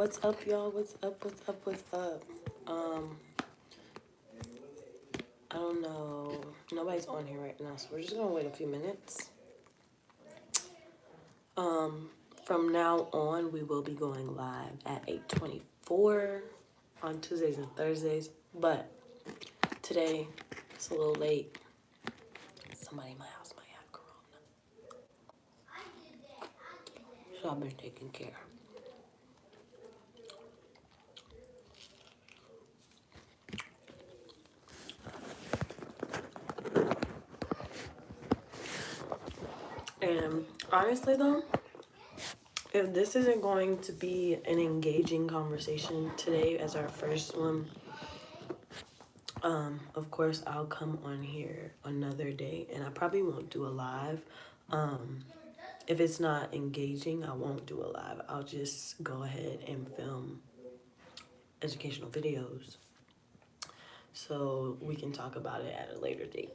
What's up, y'all? What's up? What's up? What's up? I don't know. Nobody's on here right now, so we're just gonna wait a few minutes. From now on, we will be going live at 8:24 on Tuesdays and Thursdays. But today, it's a little late. Somebody in my house might have corona, so I've been taking care. And honestly, though, if this isn't going to be an engaging conversation today as our first one, of course, I'll come on here another day, and I probably won't do a live. If it's not engaging, I won't do a live. I'll just go ahead and film educational videos so we can talk about it at a later date.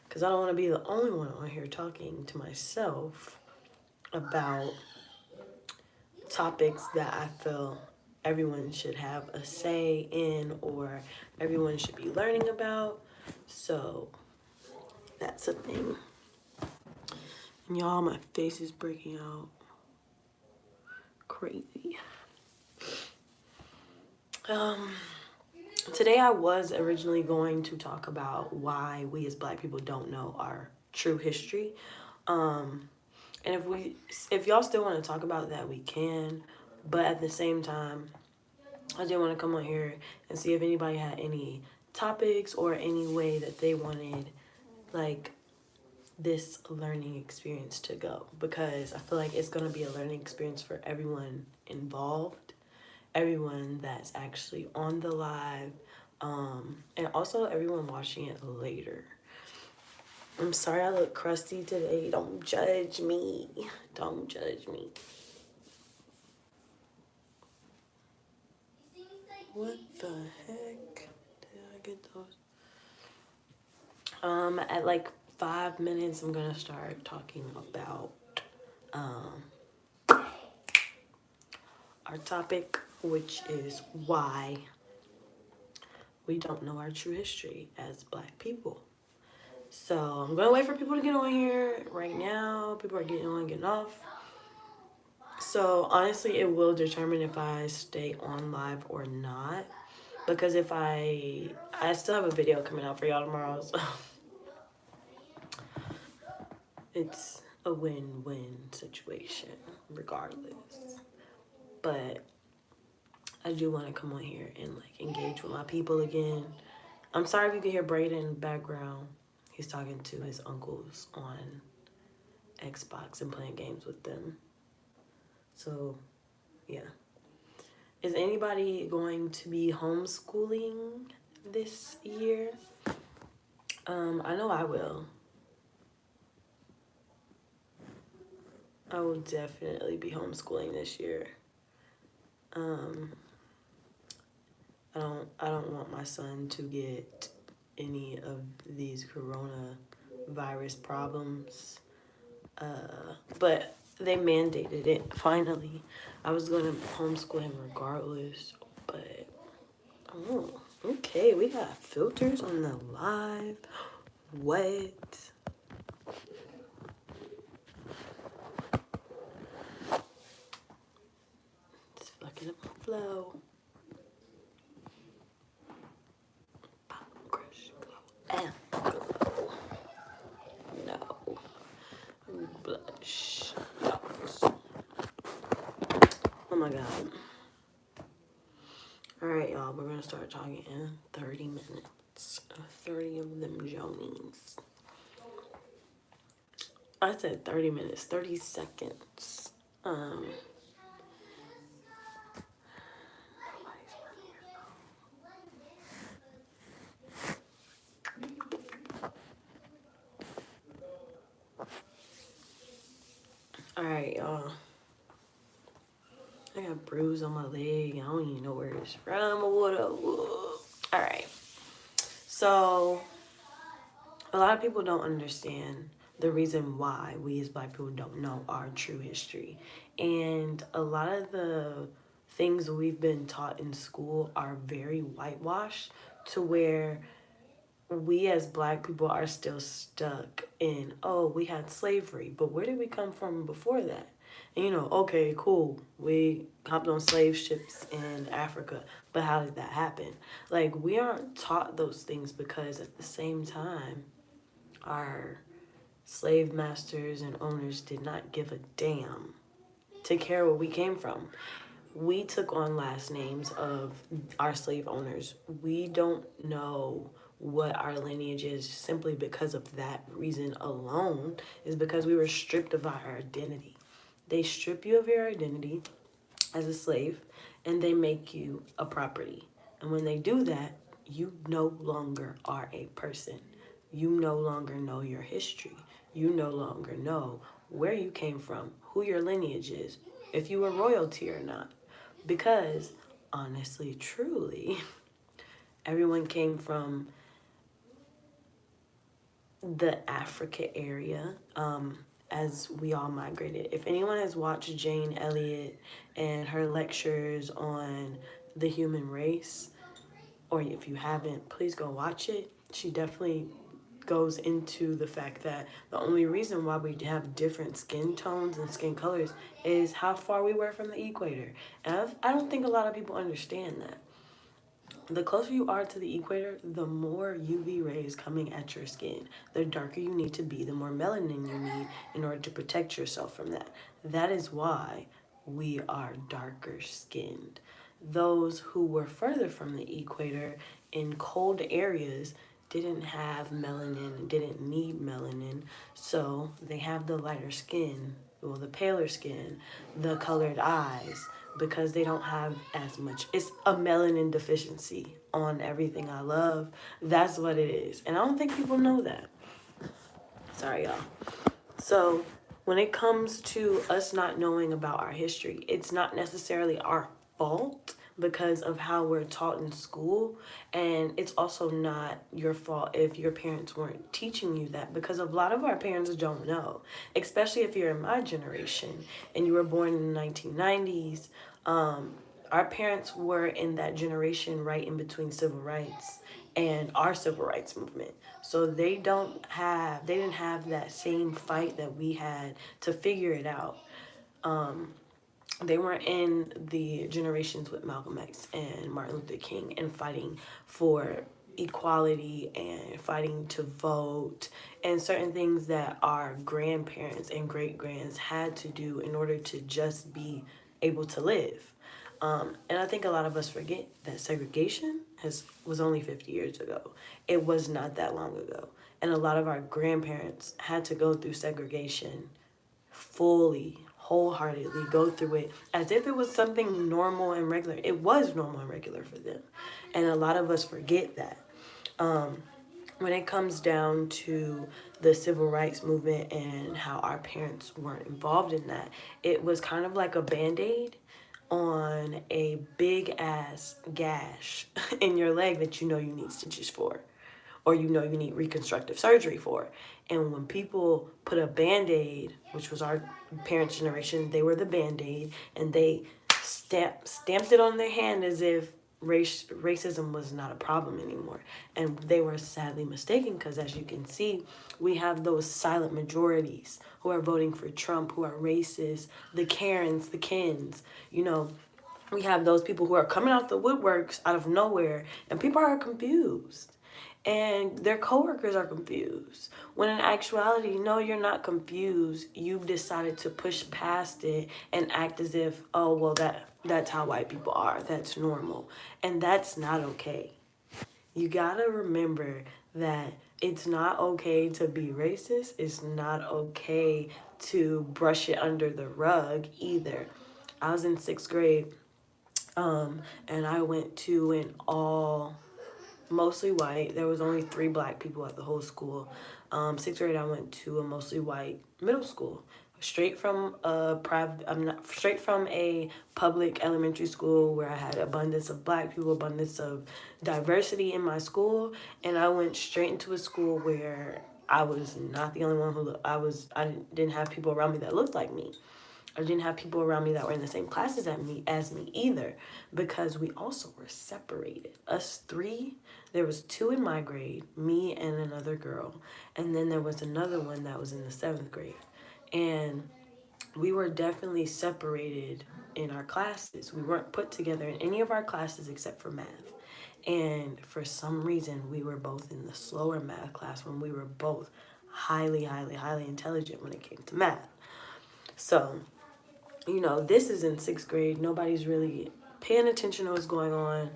Because I don't want to be the only one on here talking to myself about topics that I feel everyone should have a say in or everyone should be learning about. So that's a thing. And y'all, my face is breaking out crazy. Today I was originally going to talk about why we as Black people don't know our true history. And if y'all still want to talk about that, we can. But at the same time, I did want to come on here and see if anybody had any topics or any way that they wanted, like, this learning experience to go. Because I feel like it's going to be a learning experience for everyone involved, everyone that's actually on the live, and also everyone watching it later. I'm sorry I look crusty today. Don't judge me. Don't judge me. What the heck? Did I get those? At like 5 minutes, I'm gonna start talking about our topic, which is why we don't know our true history as Black people. So I'm gonna wait for people to get on here. Right now, people are getting on, getting off. So honestly, it will determine if I stay on live or not. Because if I still have a video coming out for y'all tomorrow, so it's a win-win situation regardless. But I do want to come on here and like engage with my people again. I'm sorry if you can hear Brayden in the background. He's talking to his uncles on Xbox and playing games with them. So, yeah. Is anybody going to be homeschooling this year? I know I will. I will definitely be homeschooling this year. I don't want my son to get any of these coronavirus problems. But they mandated it finally. I was going to homeschool him regardless, but oh, okay, we got filters on the live. What? It's fucking up my flow. Crush, glow, and glow. No. Blush. Oh my god. Alright, y'all, we're gonna start talking in 30 minutes. 30 of them Jonies. I said 30 minutes, 30 seconds. Alright, y'all. I got a bruise on my leg. I don't even know where it's from or what. Alright. So, a lot of people don't understand the reason why we as black people don't know our true history. And a lot of the things we've been taught in school are very whitewashed, to where we as black people are still stuck in, oh, we had slavery, but where did we come from before that? And okay, cool, we hopped on slave ships in Africa, but how did that happen? Like, we aren't taught those things, because at the same time, our slave masters and owners did not give a damn to care where we came from. We took on last names of our slave owners. We don't know what our lineage is simply because of that reason alone, is because we were stripped of our identity. They strip you of your identity as a slave, and they make you a property. And when they do that, you no longer are a person. You no longer know your history. You no longer know where you came from, who your lineage is, if you were royalty or not. Because, honestly, truly, everyone came from the Africa area, as we all migrated. If anyone has watched Jane Elliott and her lectures on the human race, or if you haven't, please go watch it. She definitely goes into the fact that the only reason why we have different skin tones and skin colors is how far we were from the equator. And I don't think a lot of people understand that. The closer you are to the equator, the more UV rays coming at your skin. The darker you need to be, the more melanin you need in order to protect yourself from that. That is why we are darker skinned. Those who were further from the equator in cold areas didn't have melanin, didn't need melanin, so they have the lighter skin, well, the paler skin, the colored eyes, because they don't have as much. It's a melanin deficiency on everything I love. That's what it is. And I don't think people know that. Sorry, y'all. So when it comes to us not knowing about our history, it's not necessarily our fault because of how we're taught in school. And it's also not your fault if your parents weren't teaching you that, because a lot of our parents don't know, especially if you're in my generation and you were born in the 1990s. Our parents were in that generation right in between civil rights and our civil rights movement. So they didn't have that same fight that we had to figure it out. They weren't in the generations with Malcolm X and Martin Luther King and fighting for equality and fighting to vote and certain things that our grandparents and great-grands had to do in order to just be able to live. And I think a lot of us forget that segregation was only 50 years ago. It was not that long ago. And a lot of our grandparents had to go through segregation fully, wholeheartedly go through it as if it was something normal and regular. It was normal and regular for them. And a lot of us forget that. When it comes down to the civil rights movement and how our parents weren't involved in that, it was kind of like a Band-Aid on a big ass gash in your leg that you need stitches for, or you need reconstructive surgery for. And when people put a Band-Aid, which was our parents' generation, they were the Band-Aid, and they stamped it on their hand as if racism was not a problem anymore. And they were sadly mistaken, because as you can see, we have those silent majorities who are voting for Trump, who are racist, the Karens, the Kens, we have those people who are coming out the woodworks out of nowhere, and people are confused. And their coworkers are confused. When in actuality, no, you're not confused. You've decided to push past it and act as if, oh, well, that's how white people are. That's normal. And that's not okay. You gotta remember that it's not okay to be racist. It's not okay to brush it under the rug either. I was in 6th grade, and I went to an all mostly white. There was only 3 black people at the whole school. 6th grade, I went to a mostly white middle school. Straight from a public elementary school where I had abundance of black people, abundance of diversity in my school, and I went straight into a school where I was not the only one who I didn't have people around me that looked like me. I didn't have people around me that were in the same classes as me either, because we also were separated. Us three, there was two in my grade, me and another girl, and then there was another one that was in the 7th grade. And we were definitely separated in our classes. We weren't put together in any of our classes except for math. And for some reason, we were both in the slower math class when we were both highly, highly, highly intelligent when it came to math. So, this is in 6th grade. Nobody's really paying attention to what's going on.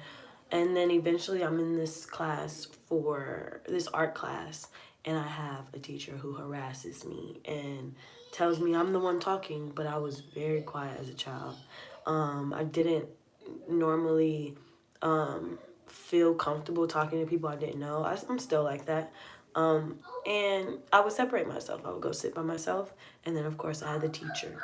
And then eventually I'm in this class for this art class, and I have a teacher who harasses me and tells me I'm the one talking, but I was very quiet as a child. I didn't normally feel comfortable talking to people I didn't know. I'm still like that. And I would separate myself. I would go sit by myself, and then of course I had the teacher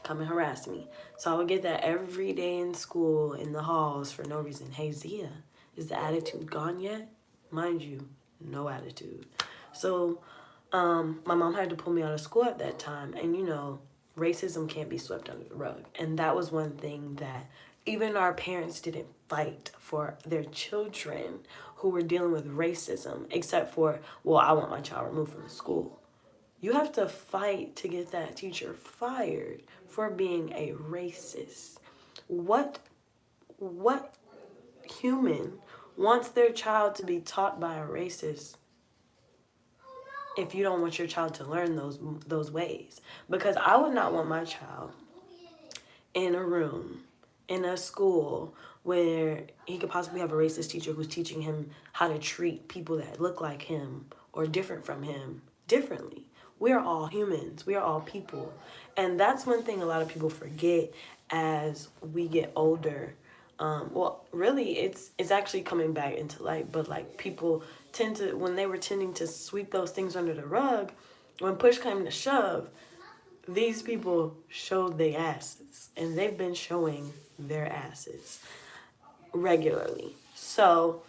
come and harass me. So I would get that every day in school, in the halls, for no reason. Hey, Zia, is the attitude gone yet? Mind you, no attitude. So my mom had to pull me out of school at that time. And, racism can't be swept under the rug. And that was one thing that even our parents didn't fight for their children who were dealing with racism, except for, well, I want my child removed from the school. You have to fight to get that teacher fired for being a racist. What human wants their child to be taught by a racist if you don't want your child to learn those ways? Because I would not want my child in a room, in a school, where he could possibly have a racist teacher who's teaching him how to treat people that look like him or different from him differently. We are all humans. We are all people. And that's one thing a lot of people forget as we get older. Well, really, it's actually coming back into light. But like, people tend to, when they were tending to sweep those things under the rug, when push came to shove, these people showed their asses. And they've been showing their asses regularly. So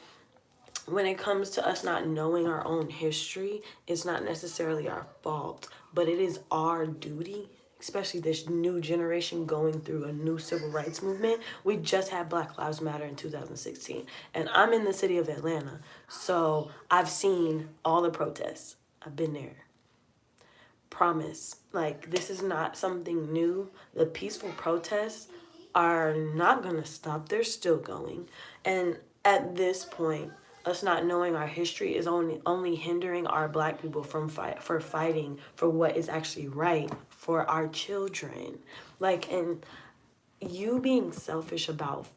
when it comes to us not knowing our own history, it's not necessarily our fault, but it is our duty, especially this new generation going through a new civil rights movement. We just had Black Lives Matter in 2016, and I'm in the city of Atlanta, so I've seen all the protests. I've been there. Promise, like, this is not something new. The peaceful protests are not going to stop. They're still going. And at this point, us not knowing our history is only hindering our Black people from fighting for what is actually right for our children. Like, and you being selfish about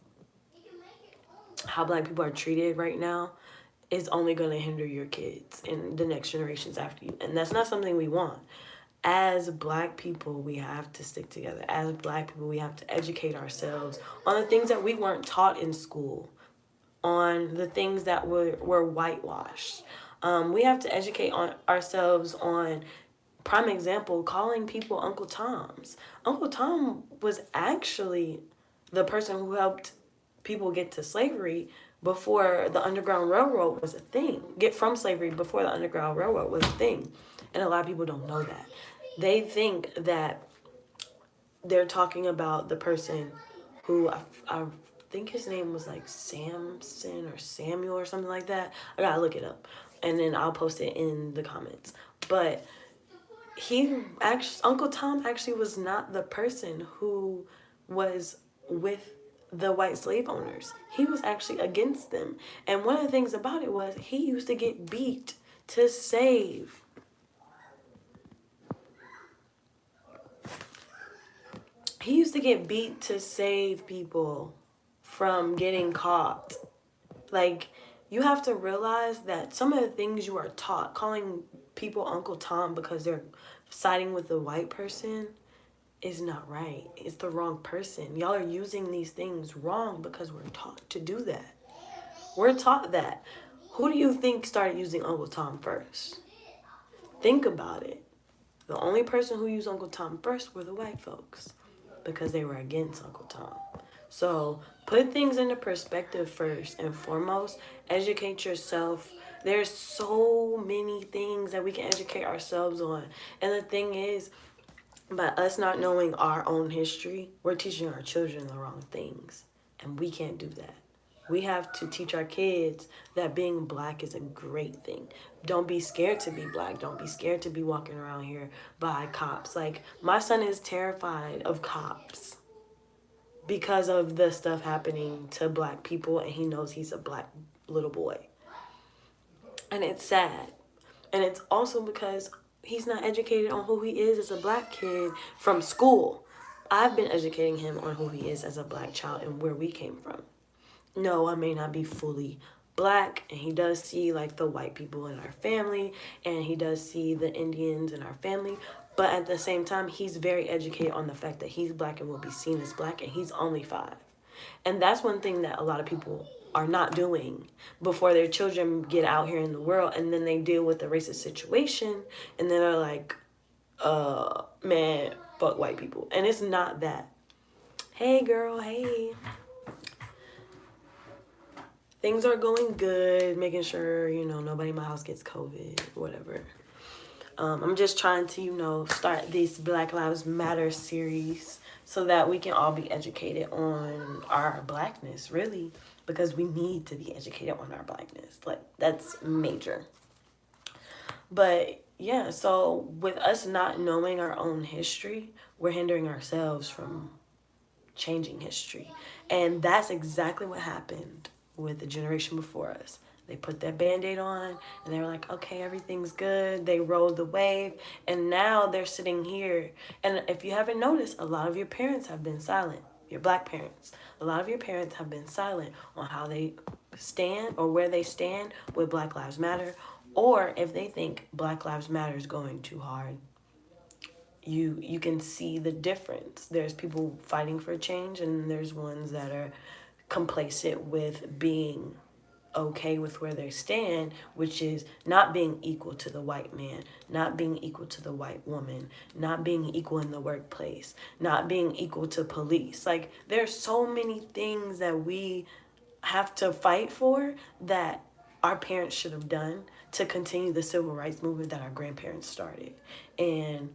how Black people are treated right now is only going to hinder your kids and the next generations after you. And that's not something we want. As Black people, we have to stick together. As Black people, we have to educate ourselves on the things that we weren't taught in school, on the things that were whitewashed. We have to educate ourselves on, prime example, calling people Uncle Toms. Uncle Tom was actually the person who helped people get to slavery before the Underground Railroad was a thing. Get from slavery before the Underground Railroad was a thing. And a lot of people don't know that. They think that they're talking about the person who, I think his name was like Samson or Samuel or something like that. I gotta look it up, and then I'll post it in the comments. But Uncle Tom actually was not the person who was with the white slave owners. He was actually against them. And one of the things about it was he used to get beat to save. He used to get beat to save people from getting caught. Like, you have to realize that some of the things you are taught, calling people Uncle Tom because they're siding with the white person, is not right. It's the wrong person. Y'all are using these things wrong because we're taught to do that. We're taught that. Who do you think started using Uncle Tom first? Think about it. The only person who used Uncle Tom first were the white folks, because they were against Uncle Tom. So put things into perspective first and foremost. Educate yourself. There's so many things that we can educate ourselves on. And the thing is, by us not knowing our own history, we're teaching our children the wrong things. And we can't do that. We have to teach our kids that being black is a great thing. Don't be scared to be black. Don't be scared to be walking around here by cops. Like, my son is terrified of cops because of the stuff happening to black people, and he knows he's a black little boy. And it's sad. And it's also because he's not educated on who he is as a black kid from school. I've been educating him on who he is as a black child and where we came from. No, I may not be fully black, and he does see like the white people in our family, and he does see the Indians in our family, but at the same time, he's very educated on the fact that he's black and will be seen as black, and he's only 5. And that's one thing that a lot of people are not doing before their children get out here in the world, and then they deal with the racist situation, and then they're like, man, fuck white people. And it's not that. Hey girl, hey. Things are going good, making sure, nobody in my house gets COVID, whatever. I'm just trying to, start this Black Lives Matter series so that we can all be educated on our blackness, really, because we need to be educated on our blackness. Like, that's major. But, yeah, so with us not knowing our own history, we're hindering ourselves from changing history. And that's exactly what happened with the generation before us. They put that Band-Aid on, and they were like, okay, everything's good. They rode the wave, and now they're sitting here. And if you haven't noticed, a lot of your parents have been silent. Your black parents. A lot of your parents have been silent on how they stand or where they stand with Black Lives Matter, or if they think Black Lives Matter is going too hard. You can see the difference. There's people fighting for change, and there's ones that are complacent with being okay with where they stand, which is not being equal to the white man, not being equal to the white woman, not being equal in the workplace, not being equal to police. Like, there's so many things that we have to fight for that our parents should have done to continue the civil rights movement that our grandparents started, and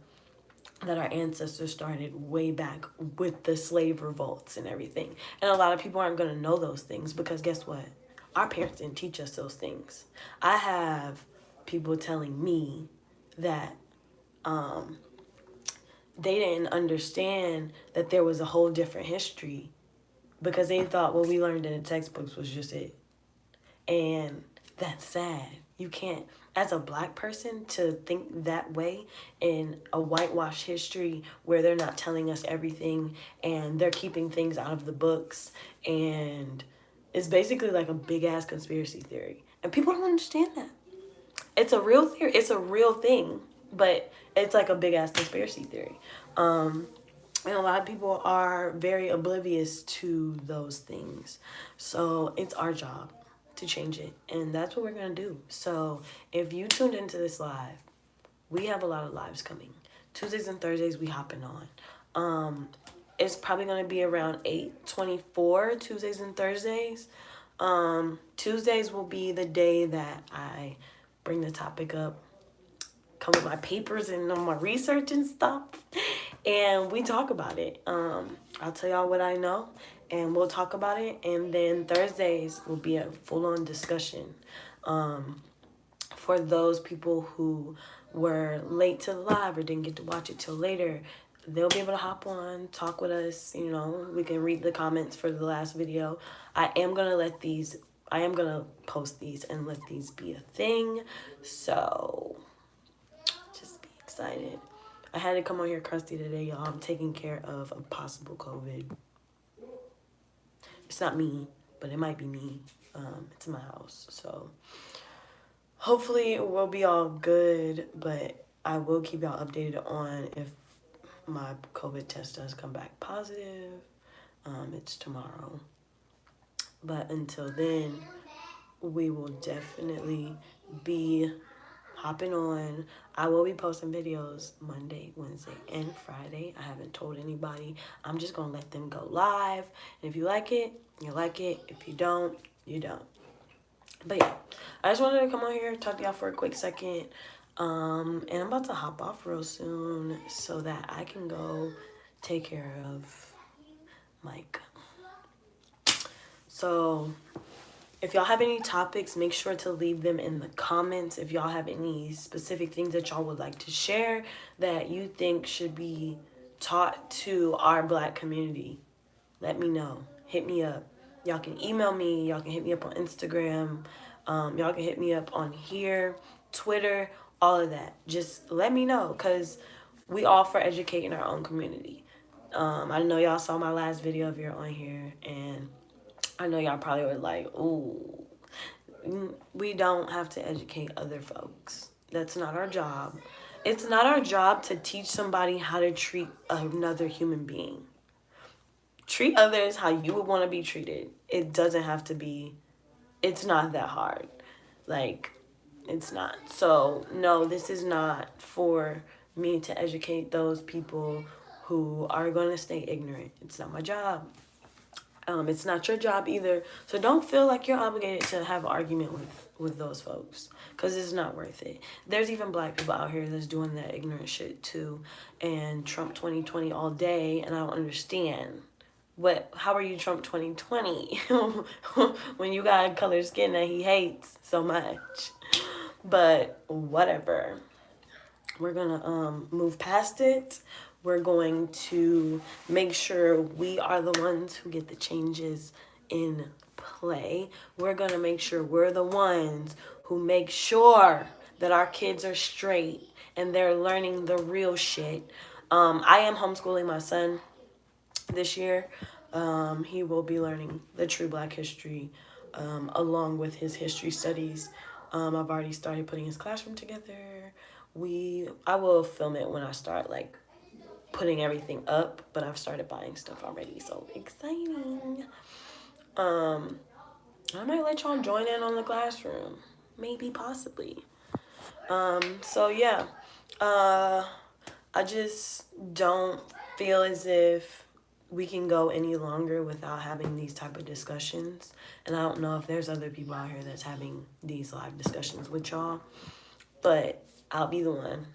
that our ancestors started way back with the slave revolts and everything. And a lot of people aren't going to know those things because guess what? Our parents didn't teach us those things. I have people telling me that they didn't understand that there was a whole different history because they thought what we learned in the textbooks was just it. And that's sad. You can't, as a black person, to think that way in a whitewashed history where they're not telling us everything and they're keeping things out of the books, and it's basically like a big ass conspiracy theory. And people don't understand that. It's a real theory. It's a real thing, but it's like a big ass conspiracy theory. And a lot of people are very oblivious to those things. So it's our job to change it, and that's what we're gonna do. So if you tuned into this live, we have a lot of lives coming. Tuesdays and Thursdays we hopping on. It's probably gonna be around 8:24 Tuesdays and Thursdays. Tuesdays will be the day that I bring the topic up, come with my papers and my research and stuff, and we talk about it. I'll tell y'all what I know, and we'll talk about it. And then Thursdays will be a full-on discussion. For those people who were late to the live or didn't get to watch it till later, they'll be able to hop on, talk with us. We can read the comments for the last video. I am gonna post these and let these be a thing. So just be excited. I had to come on here crusty today, y'all. I'm taking care of a possible COVID. It's not me, but it might be me. It's in my house. So hopefully it will be all good, but I will keep y'all updated on if my COVID test does come back positive. It's tomorrow. But until then, we will definitely be hopping on. I will be posting videos Monday, Wednesday, and Friday. I haven't told anybody. I'm just going to let them go live. And if you like it, you like it. If you don't, you don't. But yeah, I just wanted to come on here, talk to y'all for a quick second. And I'm about to hop off real soon so that I can go take care of Mike. So if y'all have any topics, make sure to leave them in the comments. If y'all have any specific things that y'all would like to share that you think should be taught to our Black community, let me know. Hit me up. Y'all can email me. Y'all can hit me up on Instagram. Y'all can hit me up on here, Twitter, all of that. Just let me know, because we all for educating our own community. I know y'all saw my last video if you're on here, and I know y'all probably were like, ooh, we don't have to educate other folks. That's not our job. It's not our job to teach somebody how to treat another human being. Treat others how you would want to be treated. It doesn't have to be, it's not that hard. Like, it's not. So, no, this is not for me to educate those people who are going to stay ignorant. It's not my job. It's not your job either. So don't feel like you're obligated to have an argument with those folks, because it's not worth it. There's even Black people out here that's doing that ignorant shit too, and Trump 2020 all day, and I don't understand. How are you Trump 2020 when you got colored skin that he hates so much? But whatever. We're gonna move past it. We're going to make sure we are the ones who get the changes in play. We're gonna make sure we're the ones who make sure that our kids are straight and they're learning the real shit. I am homeschooling my son this year. He will be learning the true Black history along with his history studies. I've already started putting his classroom together. I will film it when I start like putting everything up, but I've started buying stuff already, so exciting. I might let y'all join in on the classroom, maybe, possibly. So yeah, I just don't feel as if we can go any longer without having these type of discussions. And I don't know if there's other people out here that's having these live discussions with y'all, but I'll be the one.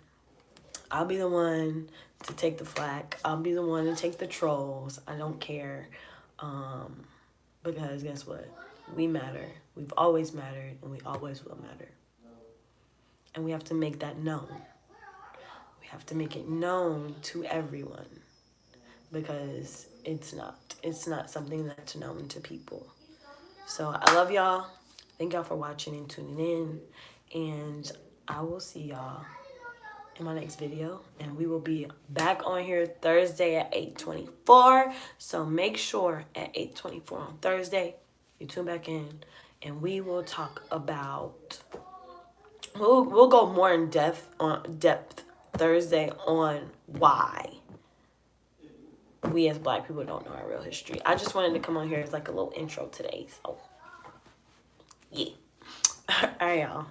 I'll be the one to take the flack. I'll be the one to take the trolls. I don't care. Because guess what? We matter. We've always mattered, and we always will matter. And we have to make that known. We have to make it known to everyone, because it's not something that's known to people. So I love y'all. Thank y'all for watching and tuning in, and I will see y'all in my next video, and we will be back on here Thursday at 8:24. So make sure at 8:24 on Thursday you tune back in, and we will talk about, we'll go more in depth Thursday on why we as Black people don't know our real history. I just wanted to come on here as like a little intro today, so yeah. All right, y'all.